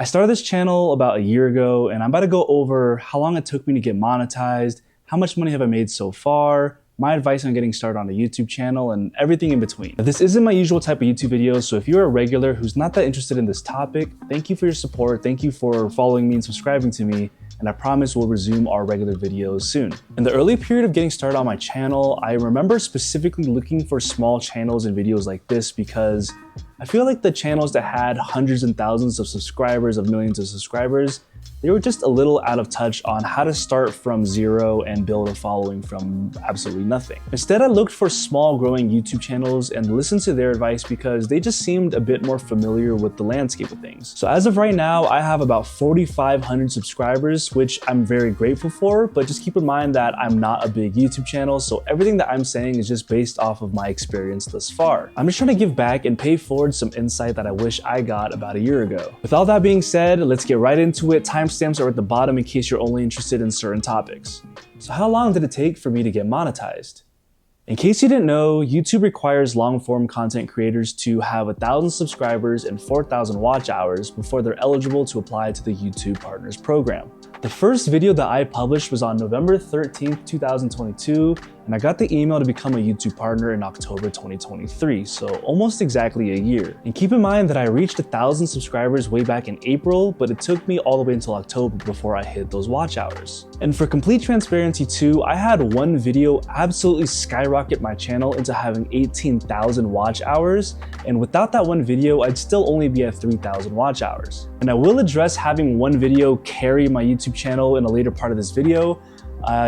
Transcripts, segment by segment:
I started this channel about a year ago, and I'm about to go over how long it took me to get monetized, how much money have I made so far, my advice on getting started on a YouTube channel, and everything in between. Now, this isn't my usual type of YouTube video, so if you're a regular who's not that interested in this topic, thank you for your support, thank you for following me and subscribing to me, and I promise we'll resume our regular videos soon. In the early period of getting started on my channel, I remember specifically looking for small channels and videos like this because I feel like the channels that had hundreds and thousands of subscribers, of millions of subscribers, they were just a little out of touch on how to start from zero and build a following from absolutely nothing. Instead, I looked for small growing YouTube channels and listened to their advice because they just seemed a bit more familiar with the landscape of things. So as of right now, I have about 4,500 subscribers, which I'm very grateful for, but just keep in mind that I'm not a big YouTube channel, so everything that I'm saying is just based off of my experience thus far. I'm just trying to give back and pay forward some insight that I wish I got about a year ago. With all that being said, let's get right into it. Timestamps are at the bottom in case you're only interested in certain topics. So how long did it take for me to get monetized? In case you didn't know, YouTube requires long-form content creators to have 1,000 subscribers and 4,000 watch hours before they're eligible to apply to the YouTube Partners Program. The first video that I published was on November 13th, 2022, and I got the email to become a YouTube partner in October 2023, so almost exactly a year. And keep in mind that I reached 1,000 subscribers way back in April, but it took me all the way until October before I hit those watch hours. And for complete transparency too, I had one video absolutely skyrocket my channel into having 18,000 watch hours, and without that one video, I'd still only be at 3,000 watch hours. And I will address having one video carry my YouTube channel in a later part of this video.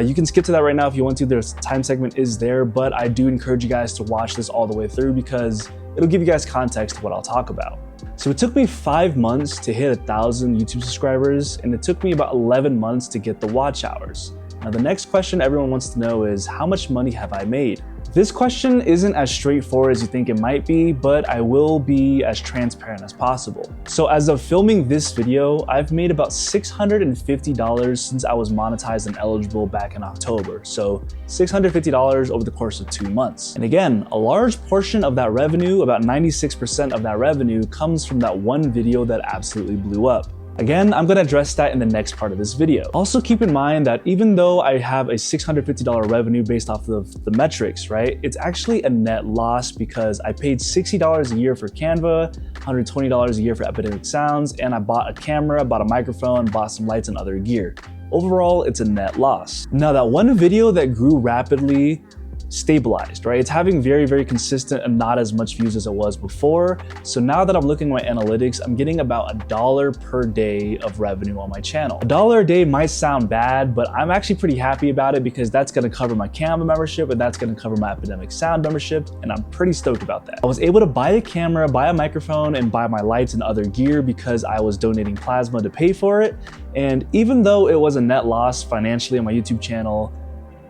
You can skip to that right now if you want to, there's time segment is there, but I do encourage you guys to watch this all the way through because it'll give you guys context to what I'll talk about. So it took me 5 months to hit 1,000 YouTube subscribers, and it took me about 11 months to get the watch hours. Now the next question everyone wants to know is, how much money have I made? This question isn't as straightforward as you think it might be, but I will be as transparent as possible. So as of filming this video, I've made about $650 since I was monetized and eligible back in October. So $650 over the course of 2 months. And again, a large portion of that revenue, about 96% of that revenue, comes from that one video that absolutely blew up. Again, I'm gonna address that in the next part of this video. Also keep in mind that even though I have a $650 revenue based off of the metrics, right? It's actually a net loss because I paid $60 a year for Canva, $120 a year for Epidemic Sounds, and I bought a camera, bought a microphone, bought some lights and other gear. Overall, it's a net loss. Now that one video that grew rapidly stabilized, right? It's having very, very consistent and not as much views as it was before. So now that I'm looking at my analytics, I'm getting about $1 per day of revenue on my channel. $1 a day might sound bad, but I'm actually pretty happy about it because that's gonna cover my Canva membership and that's gonna cover my Epidemic Sound membership, and I'm pretty stoked about that. I was able to buy a camera, buy a microphone, and buy my lights and other gear because I was donating plasma to pay for it. And even though it was a net loss financially on my YouTube channel,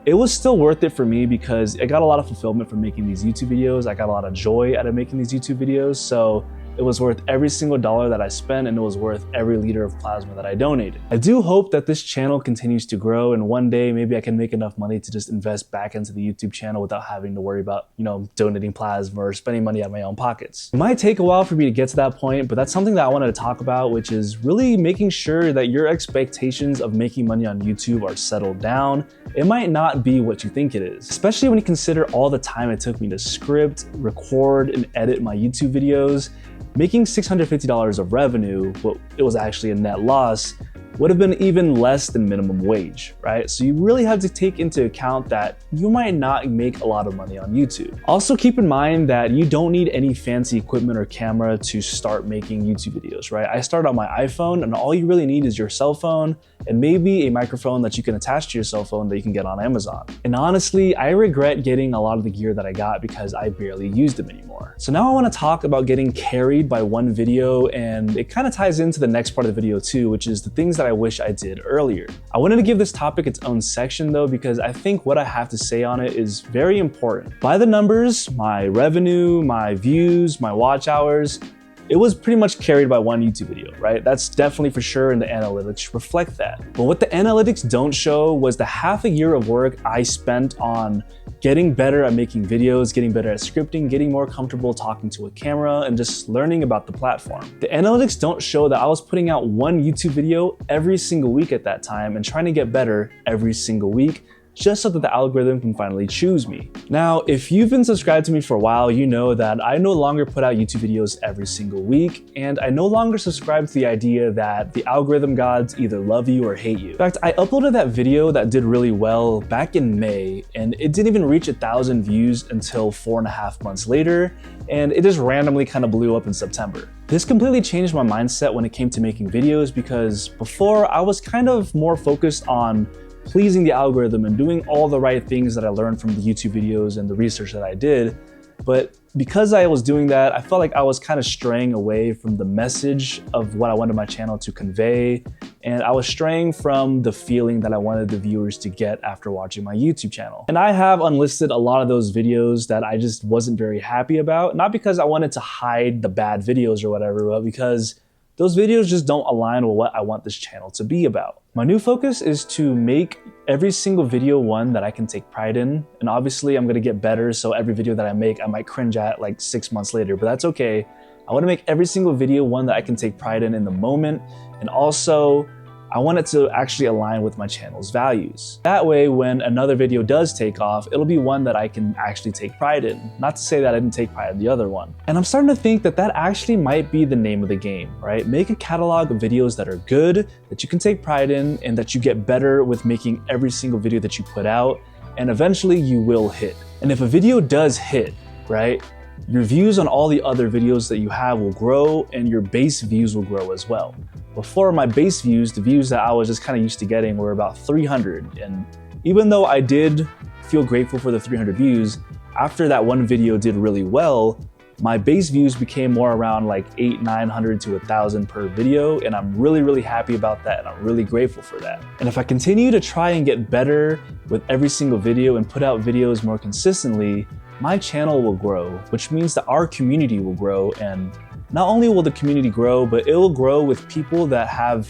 it was still worth it for me because I got a lot of fulfillment from making these YouTube videos. I got a lot of joy out of making these YouTube videos. So it was worth every single dollar that I spent, and it was worth every liter of plasma that I donated. I do hope that this channel continues to grow, and one day maybe I can make enough money to just invest back into the YouTube channel without having to worry about, donating plasma or spending money out of my own pockets. It might take a while for me to get to that point, but that's something that I wanted to talk about, which is really making sure that your expectations of making money on YouTube are settled down. It might not be what you think it is, especially when you consider all the time it took me to script, record, and edit my YouTube videos. Making $650 of revenue, but it was actually a net loss, would have been even less than minimum wage, right? So you really have to take into account that you might not make a lot of money on YouTube. Also keep in mind that you don't need any fancy equipment or camera to start making YouTube videos, right? I started on my iPhone, and all you really need is your cell phone and maybe a microphone that you can attach to your cell phone that you can get on Amazon. And honestly, I regret getting a lot of the gear that I got because I barely used them anymore. So now I want to talk about getting carried by one video, and it kind of ties into the next part of the video too, which is the things that I wish I did earlier. I wanted to give this topic its own section though, because I think what I have to say on it is very important. By the numbers, my revenue, my views, my watch hours, it was pretty much carried by one YouTube video, right? That's definitely for sure, and the analytics reflect that. But what the analytics don't show was the half a year of work I spent on getting better at making videos, getting better at scripting, getting more comfortable talking to a camera, and just learning about the platform. The analytics don't show that I was putting out one YouTube video every single week at that time and trying to get better every single week, just so that the algorithm can finally choose me. Now, if you've been subscribed to me for a while, you know that I no longer put out YouTube videos every single week, and I no longer subscribe to the idea that the algorithm gods either love you or hate you. In fact, I uploaded that video that did really well back in May, and it didn't even reach 1,000 views until 4.5 months later, and it just randomly kind of blew up in September. This completely changed my mindset when it came to making videos, because before I was kind of more focused on pleasing the algorithm and doing all the right things that I learned from the YouTube videos and the research that I did. But because I was doing that, I felt like I was kind of straying away from the message of what I wanted my channel to convey. And I was straying from the feeling that I wanted the viewers to get after watching my YouTube channel. And I have unlisted a lot of those videos that I just wasn't very happy about, not because I wanted to hide the bad videos or whatever, but because those videos just don't align with what I want this channel to be about. My new focus is to make every single video one that I can take pride in. And obviously I'm gonna get better, so every video that I make, I might cringe at like 6 months later, but that's okay. I wanna make every single video one that I can take pride in the moment. And also, I want it to actually align with my channel's values. That way, when another video does take off, it'll be one that I can actually take pride in. Not to say that I didn't take pride in the other one. And I'm starting to think that that actually might be the name of the game, right? Make a catalog of videos that are good, that you can take pride in, and that you get better with making every single video that you put out, and eventually you will hit. And if a video does hit, right, your views on all the other videos that you have will grow, and your base views will grow as well. Before, my base views, the views that I was just kind of used to getting, were about 300. And even though I did feel grateful for the 300 views, after that one video did really well, my base views became more around like 800-900 to 1,000 per video. And I'm really happy about that, and I'm really grateful for that. And if I continue to try and get better with every single video and put out videos more consistently, my channel will grow, which means that our community will grow. And not only will the community grow, but it will grow with people that have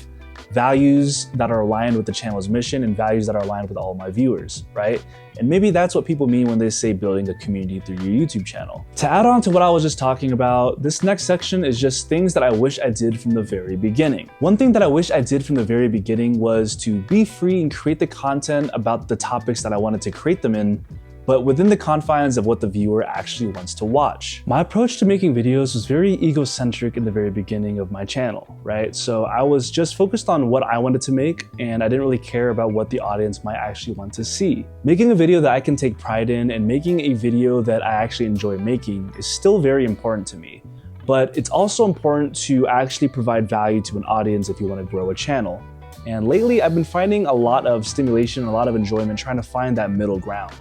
values that are aligned with the channel's mission and values that are aligned with all my viewers, right? And maybe that's what people mean when they say building a community through your YouTube channel. To add on to what I was just talking about, this next section is just things that I wish I did from the very beginning. One thing that I wish I did from the very beginning was to be free and create the content about the topics that I wanted to create them in, but within the confines of what the viewer actually wants to watch. My approach to making videos was very egocentric in the very beginning of my channel, right? So I was just focused on what I wanted to make, and I didn't really care about what the audience might actually want to see. Making a video that I can take pride in and making a video that I actually enjoy making is still very important to me. But it's also important to actually provide value to an audience if you want to grow a channel. And lately, I've been finding a lot of stimulation, a lot of enjoyment trying to find that middle ground.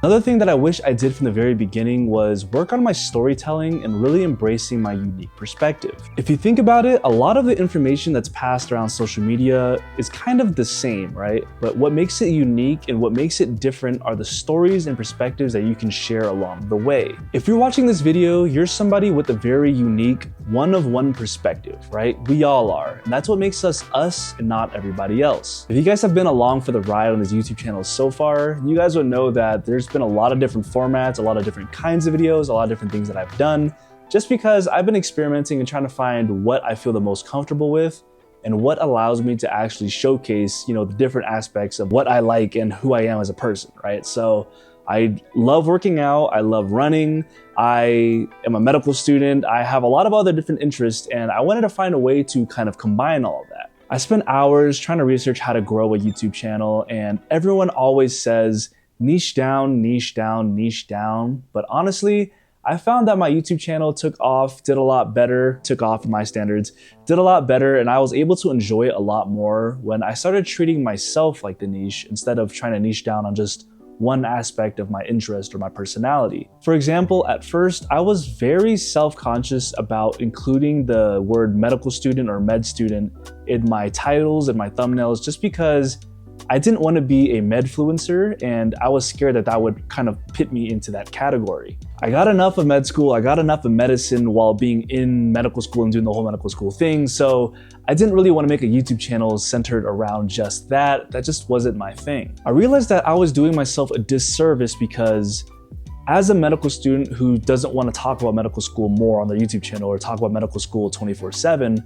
Another thing that I wish I did from the very beginning was work on my storytelling and really embracing my unique perspective. If you think about it, a lot of the information that's passed around social media is kind of the same, right? But what makes it unique and what makes it different are the stories and perspectives that you can share along the way. If you're watching this video, you're somebody with a very unique one-of-one perspective, right? We all are. And that's what makes us us and not everybody else. If you guys have been along for the ride on this YouTube channel so far, you guys would know that there's been a lot of different formats, a lot of different kinds of videos, a lot of different things that I've done, just because I've been experimenting and trying to find what I feel the most comfortable with and what allows me to actually showcase, the different aspects of what I like and who I am as a person, right? So I love working out, I love running, I am a medical student, I have a lot of other different interests, and I wanted to find a way to kind of combine all of that. I spent hours trying to research how to grow a YouTube channel, and everyone always says, niche down, niche down, niche down. But honestly, I found that my YouTube channel took off in my standards, did a lot better, and I was able to enjoy it a lot more when I started treating myself like the niche instead of trying to niche down on just one aspect of my interest or my personality. For example, at first, I was very self-conscious about including the word medical student or med student in my titles and my thumbnails just because I didn't want to be a medfluencer, and I was scared that that would kind of pit me into that category. I got enough of med school, I got enough of medicine while being in medical school and doing the whole medical school thing, so I didn't really want to make a YouTube channel centered around just that. That just wasn't my thing. I realized that I was doing myself a disservice because as a medical student who doesn't want to talk about medical school more on their YouTube channel or talk about medical school 24/7,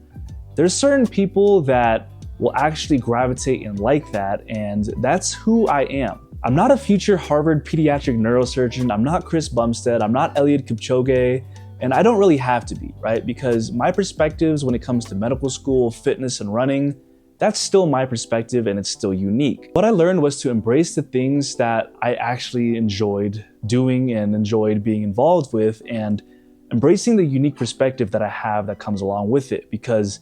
there's certain people that will actually gravitate and like that, and that's who I am. I'm not a future Harvard pediatric neurosurgeon, I'm not Chris Bumstead, I'm not Eliud Kipchoge, and I don't really have to be, right? Because my perspectives when it comes to medical school, fitness, and running, that's still my perspective and it's still unique. What I learned was to embrace the things that I actually enjoyed doing and enjoyed being involved with, and embracing the unique perspective that I have that comes along with it, because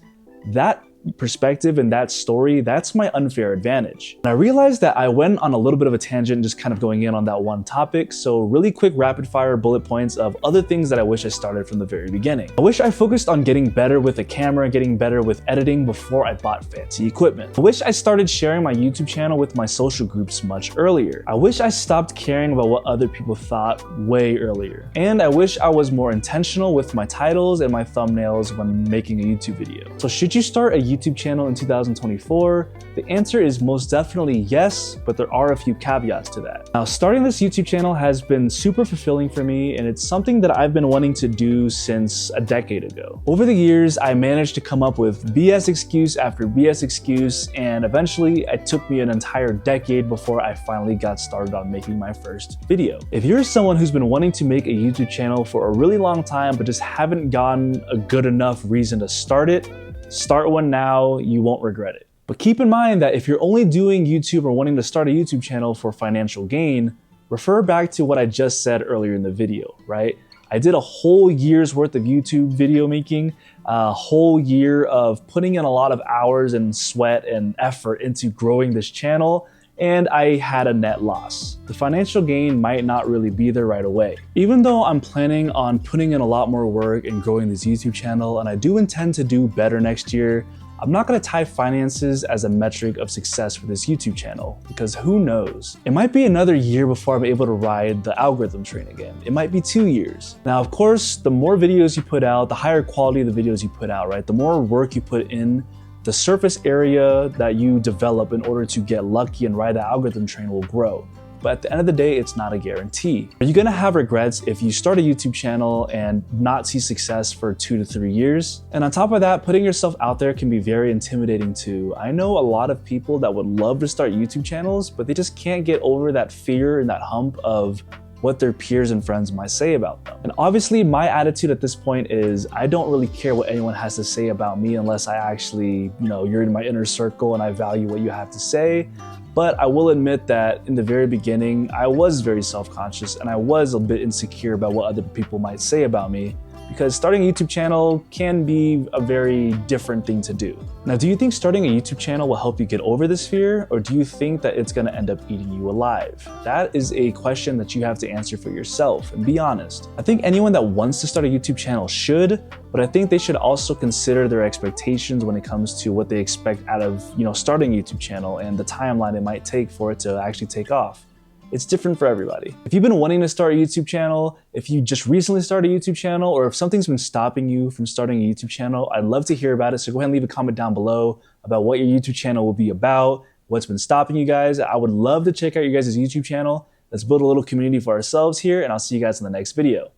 that perspective and that story, that's my unfair advantage. And I realized that I went on a little bit of a tangent just kind of going in on that one topic, so really quick rapid fire bullet points of other things that I wish I started from the very beginning. I wish I focused on getting better with the camera, getting better with editing before I bought fancy equipment. I wish I started sharing my YouTube channel with my social groups much earlier. I wish I stopped caring about what other people thought way earlier. And I wish I was more intentional with my titles and my thumbnails when making a YouTube video. So should you start a YouTube channel in 2024? The answer is most definitely yes, but there are a few caveats to that. Now, starting this YouTube channel has been super fulfilling for me, and it's something that I've been wanting to do since a decade ago. Over the years, I managed to come up with BS excuse after BS excuse, and eventually it took me an entire decade before I finally got started on making my first video. If you're someone who's been wanting to make a YouTube channel for a really long time but just haven't gotten a good enough reason to start it, start one now, you won't regret it. But keep in mind that if you're only doing YouTube or wanting to start a YouTube channel for financial gain, refer back to what I just said earlier in the video, right? I did a whole year's worth of YouTube video making, a whole year of putting in a lot of hours and sweat and effort into growing this channel, and I had a net loss. The financial gain might not really be there right away. Even though I'm planning on putting in a lot more work and growing this YouTube channel, and I do intend to do better next year, I'm not gonna tie finances as a metric of success for this YouTube channel, because who knows? It might be another year before I'm able to ride the algorithm train again. It might be 2 years. Now, of course, the more videos you put out, the higher quality of the videos you put out, right? The more work you put in, the surface area that you develop in order to get lucky and ride the algorithm train will grow. But at the end of the day, it's not a guarantee. Are you gonna have regrets if you start a YouTube channel and not see success for 2 to 3 years? And on top of that, putting yourself out there can be very intimidating too. I know a lot of people that would love to start YouTube channels, but they just can't get over that fear and that hump of what their peers and friends might say about them. And obviously my attitude at this point is I don't really care what anyone has to say about me unless I actually, you're in my inner circle and I value what you have to say. But I will admit that in the very beginning, I was very self-conscious and I was a bit insecure about what other people might say about me, because starting a YouTube channel can be a very different thing to do. Now, do you think starting a YouTube channel will help you get over this fear, or do you think that it's gonna end up eating you alive? That is a question that you have to answer for yourself, and be honest. I think anyone that wants to start a YouTube channel should, but I think they should also consider their expectations when it comes to what they expect out of, starting a YouTube channel and the timeline it might take for it to actually take off. It's different for everybody. If you've been wanting to start a YouTube channel, if you just recently started a YouTube channel, or if something's been stopping you from starting a YouTube channel, I'd love to hear about it. So go ahead and leave a comment down below about what your YouTube channel will be about, what's been stopping you guys. I would love to check out your guys' YouTube channel. Let's build a little community for ourselves here, and I'll see you guys in the next video.